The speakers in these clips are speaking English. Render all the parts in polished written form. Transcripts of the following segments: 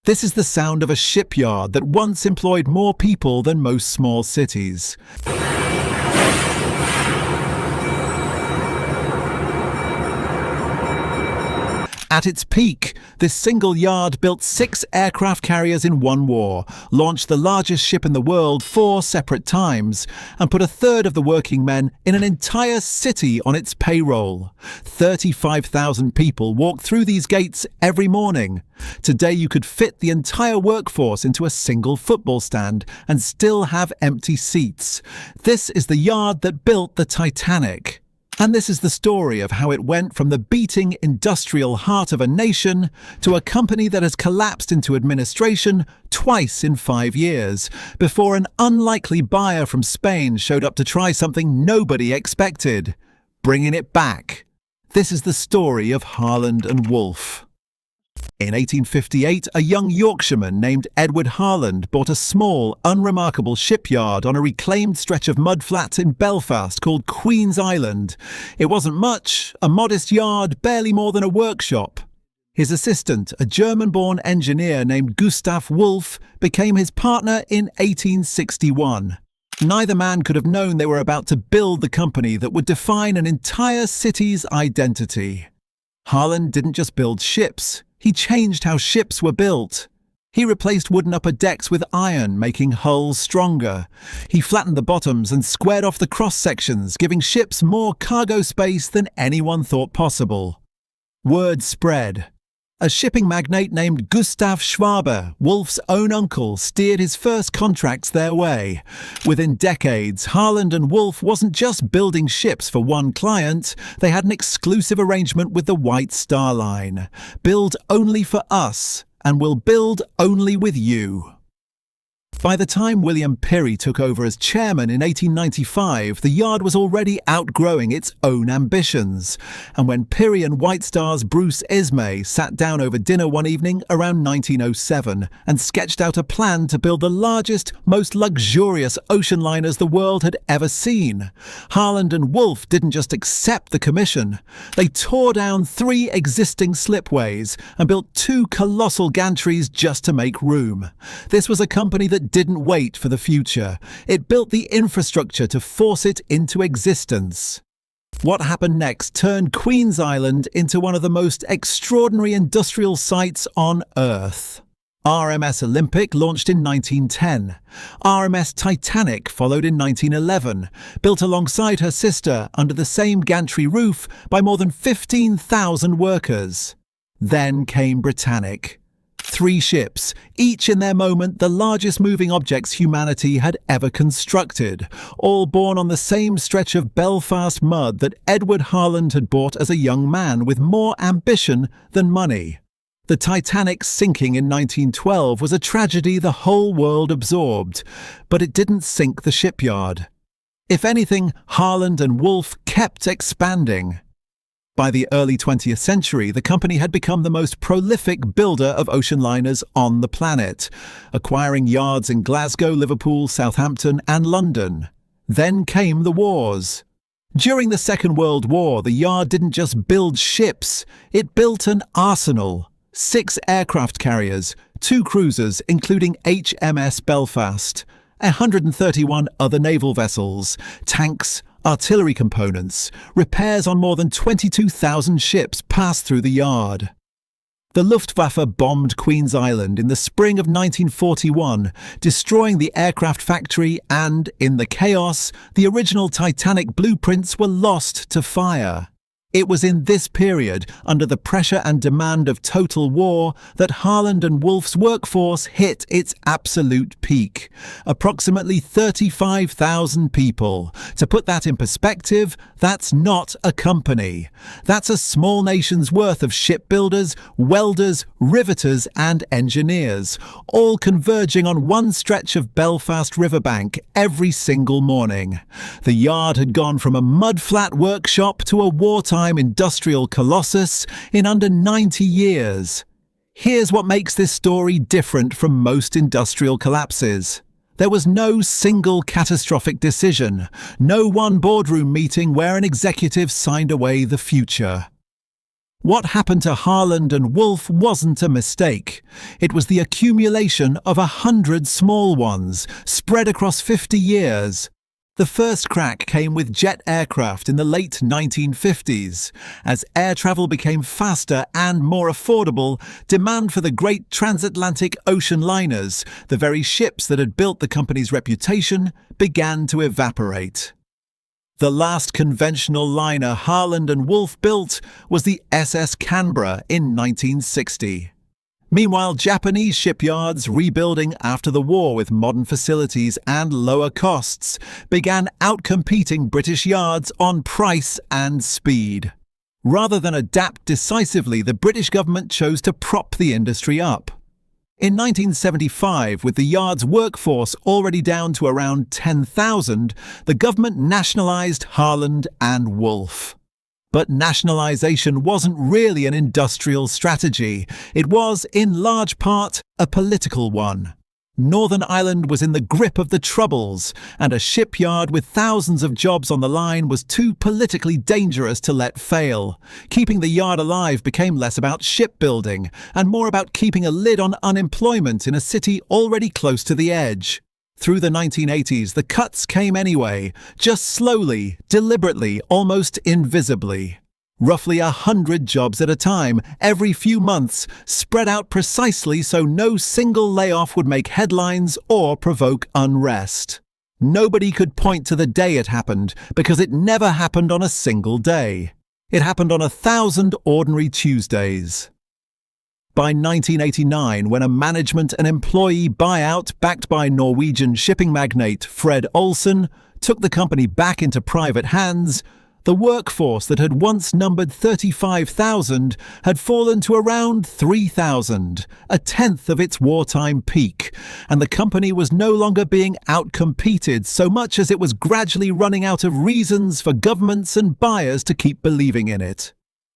This is the sound of a shipyard that once employed more people than most small cities. At its peak, this single yard built 6 aircraft carriers in one war, launched the largest ship in the world 4 separate times, and put a third of the working men in an entire city on its payroll. 35,000 people walked through these gates every morning. Today you could fit the entire workforce into a single football stand and still have empty seats. This is the yard that built the Titanic. And this is the story of how it went from the beating industrial heart of a nation to a company that has collapsed into administration twice in 5 years, before an unlikely buyer from Spain showed up to try something nobody expected, bringing it back. This is the story of Harland and Wolff. In 1858, a young Yorkshireman named Edward Harland bought a small, unremarkable shipyard on a reclaimed stretch of mudflat in Belfast called Queen's Island. It wasn't much, a modest yard, barely more than a workshop. His assistant, a German-born engineer named Gustav Wolff, became his partner in 1861. Neither man could have known they were about to build the company that would define an entire city's identity. Harland didn't just build ships. He changed how ships were built. He replaced wooden upper decks with iron, making hulls stronger. He flattened the bottoms and squared off the cross-sections, giving ships more cargo space than anyone thought possible. Word spread. A shipping magnate named Gustav Schwaber, Wolff's own uncle, steered his first contracts their way. Within decades, Harland and Wolff wasn't just building ships for one client, they had an exclusive arrangement with the White Star Line. Build only for us, and we'll build only with you. By the time William Pirrie took over as chairman in 1895, the yard was already outgrowing its own ambitions. And when Pirrie and White Star's Bruce Ismay sat down over dinner one evening around 1907 and sketched out a plan to build the largest, most luxurious ocean liners the world had ever seen, Harland and Wolff didn't just accept the commission. They tore down 3 existing slipways and built 2 colossal gantries just to make room. This was a company that didn't wait for the future. It built the infrastructure to force it into existence. What happened next turned Queen's Island into one of the most extraordinary industrial sites on Earth. RMS Olympic launched in 1910. RMS Titanic followed in 1911, built alongside her sister under the same gantry roof by more than 15,000 workers. Then came Britannic. 3 ships, each in their moment the largest moving objects humanity had ever constructed, all born on the same stretch of Belfast mud that Edward Harland had bought as a young man with more ambition than money. The Titanic sinking in 1912 was a tragedy the whole world absorbed, but it didn't sink the shipyard. If anything, Harland and Wolff kept expanding. By the early 20th century, the company had become the most prolific builder of ocean liners on the planet, acquiring yards in Glasgow, Liverpool, Southampton, and London. Then came the wars. During the Second World War, the yard didn't just build ships, it built an arsenal. 6 aircraft carriers, 2 cruisers including HMS Belfast, 131 other naval vessels, tanks, artillery components, repairs on more than 22,000 ships passed through the yard. The Luftwaffe bombed Queen's Island in the spring of 1941, destroying the aircraft factory and, in the chaos, the original Titanic blueprints were lost to fire. It was in this period, under the pressure and demand of total war, that Harland and Wolff's workforce hit its absolute peak. Approximately 35,000 people. To put that in perspective, that's not a company. That's a small nation's worth of shipbuilders, welders, riveters and engineers, all converging on one stretch of Belfast riverbank every single morning. The yard had gone from a mudflat workshop to a wartime industrial colossus in under 90 years. Here's what makes this story different from most industrial collapses. There was no single catastrophic decision, no one boardroom meeting where an executive signed away the future. What happened to Harland and Wolff wasn't a mistake. It was the accumulation of 100 small ones, spread across 50 years. The first crack came with jet aircraft in the late 1950s. As air travel became faster and more affordable, demand for the great transatlantic ocean liners, the very ships that had built the company's reputation, began to evaporate. The last conventional liner Harland and Wolff built was the SS Canberra in 1960. Meanwhile, Japanese shipyards, rebuilding after the war with modern facilities and lower costs, began outcompeting British yards on price and speed. Rather than adapt decisively, the British government chose to prop the industry up. In 1975, with the yard's workforce already down to around 10,000, the government nationalised Harland and Wolff. But nationalisation wasn't really an industrial strategy. It was, in large part, a political one. Northern Ireland was in the grip of the Troubles, and a shipyard with thousands of jobs on the line was too politically dangerous to let fail. Keeping the yard alive became less about shipbuilding, and more about keeping a lid on unemployment in a city already close to the edge. Through the 1980s, the cuts came anyway, just slowly, deliberately, almost invisibly. Roughly 100 jobs at a time, every few months, spread out precisely so no single layoff would make headlines or provoke unrest. Nobody could point to the day it happened, because it never happened on a single day. It happened on 1,000 ordinary Tuesdays. By 1989, when a management and employee buyout backed by Norwegian shipping magnate Fred Olsen took the company back into private hands, the workforce that had once numbered 35,000 had fallen to around 3,000, a tenth of its wartime peak, and the company was no longer being outcompeted so much as it was gradually running out of reasons for governments and buyers to keep believing in it.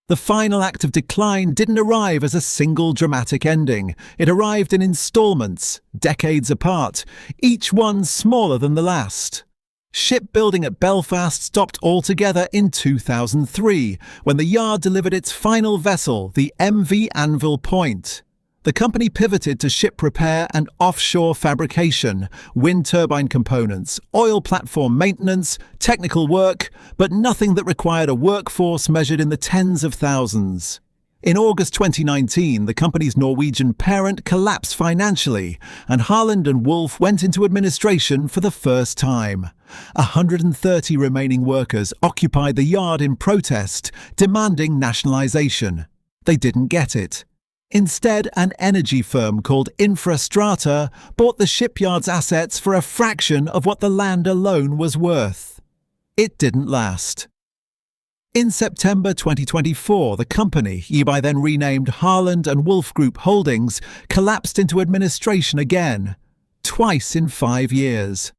The final act of decline didn't arrive as a single dramatic ending. It arrived in installments, decades apart, each one smaller than the last. Shipbuilding at Belfast stopped altogether in 2003, when the yard delivered its final vessel, the MV Anvil Point. The company pivoted to ship repair and offshore fabrication, wind turbine components, oil platform maintenance, technical work, but nothing that required a workforce measured in the tens of thousands. In August 2019, the company's Norwegian parent collapsed financially, and Harland and Wolff went into administration for the first time. 130 remaining workers occupied the yard in protest, demanding nationalisation. They didn't get it. Instead, an energy firm called Infrastrata bought the shipyard's assets for a fraction of what the land alone was worth. It didn't last. In September 2024, the company, by then renamed Harland and Wolff Group Holdings, collapsed into administration again, twice in 5 years.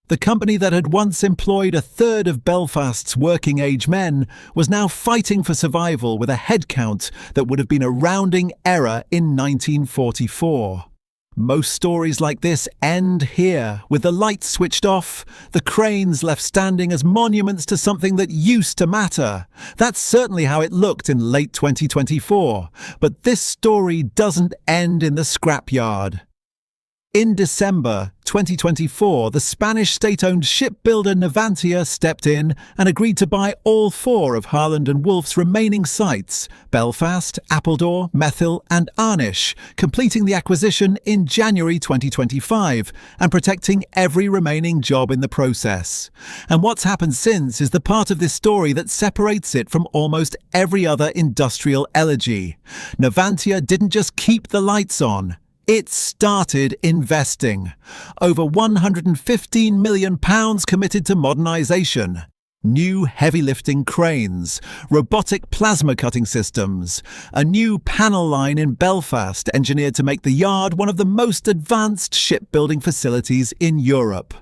The company that had once employed a third of Belfast's working-age men was now fighting for survival with a headcount that would have been a rounding error in 1944. Most stories like this end here, with the lights switched off, the cranes left standing as monuments to something that used to matter. That's certainly how it looked in late 2024. But this story doesn't end in the scrapyard. In December 2024, the Spanish state-owned shipbuilder Navantia stepped in and agreed to buy all 4 of Harland and Wolff's remaining sites, Belfast, Appledore, Methyll and Arnish, completing the acquisition in January 2025 and protecting every remaining job in the process. And what's happened since is the part of this story that separates it from almost every other industrial elegy. Navantia didn't just keep the lights on. It started investing. Over £115 million committed to modernisation. New heavy-lifting cranes, robotic plasma cutting systems, a new panel line in Belfast engineered to make the yard one of the most advanced shipbuilding facilities in Europe.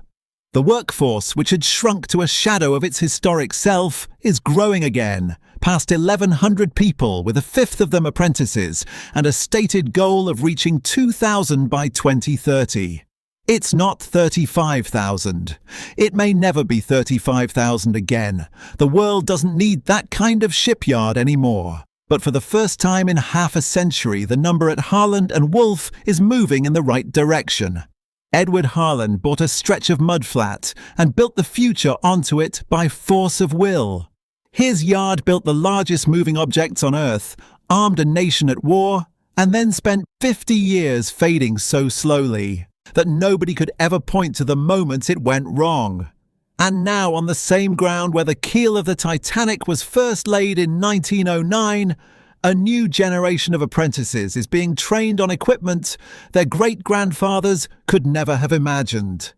The workforce, which had shrunk to a shadow of its historic self, is growing again, past 1,100 people, with a fifth of them apprentices, and a stated goal of reaching 2,000 by 2030. It's not 35,000. It may never be 35,000 again. The world doesn't need that kind of shipyard anymore. But for the first time in half a century, the number at Harland and Wolff is moving in the right direction. Edward Harland bought a stretch of mudflat and built the future onto it by force of will. His yard built the largest moving objects on Earth, armed a nation at war, and then spent 50 years fading so slowly that nobody could ever point to the moment it went wrong. And now, on the same ground where the keel of the Titanic was first laid in 1909, a new generation of apprentices is being trained on equipment their great-grandfathers could never have imagined.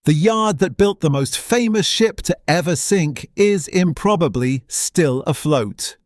The yard that built the most famous ship to ever sink is improbably still afloat.